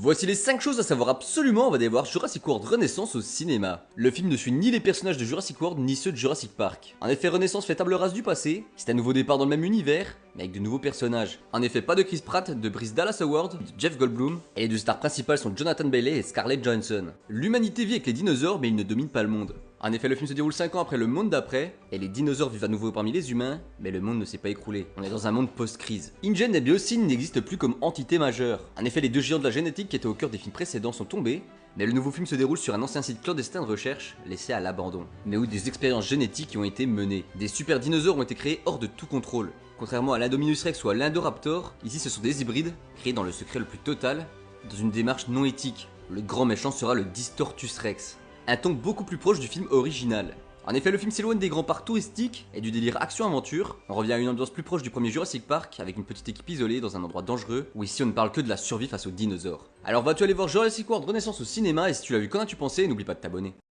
Voici les 5 choses à savoir absolument avant d'aller voir Jurassic World Renaissance au cinéma. Le film ne suit ni les personnages de Jurassic World ni ceux de Jurassic Park. En effet, Renaissance fait table rase du passé, c'est un nouveau départ dans le même univers, mais avec de nouveaux personnages. En effet, pas de Chris Pratt, de Bryce Dallas Howard, de Jeff Goldblum, et les deux stars principales sont Jonathan Bailey et Scarlett Johansson. L'humanité vit avec les dinosaures, mais ils ne dominent pas le monde. En effet, le film se déroule 5 ans après le monde d'après, et les dinosaures vivent à nouveau parmi les humains, mais le monde ne s'est pas écroulé. On est dans un monde post-crise. InGen et Biosyn n'existent plus comme entité majeure. En effet, les deux géants de la génétique qui étaient au cœur des films précédents sont tombés, mais le nouveau film se déroule sur un ancien site clandestin de recherche, laissé à l'abandon, mais où des expériences génétiques y ont été menées. Des super dinosaures ont été créés hors de tout contrôle. Contrairement à l'Indominus Rex ou à l'Indoraptor, ici ce sont des hybrides, créés dans le secret le plus total, dans une démarche non éthique. Le grand méchant sera le Distortus Rex, un ton beaucoup plus proche du film original. En effet, le film s'éloigne des grands parcs touristiques et du délire action-aventure. On revient à une ambiance plus proche du premier Jurassic Park, avec une petite équipe isolée dans un endroit dangereux, où ici on ne parle que de la survie face aux dinosaures. Alors vas-tu aller voir Jurassic World Renaissance au cinéma, et si tu l'as vu, qu'en as-tu pensé? N'oublie pas de t'abonner.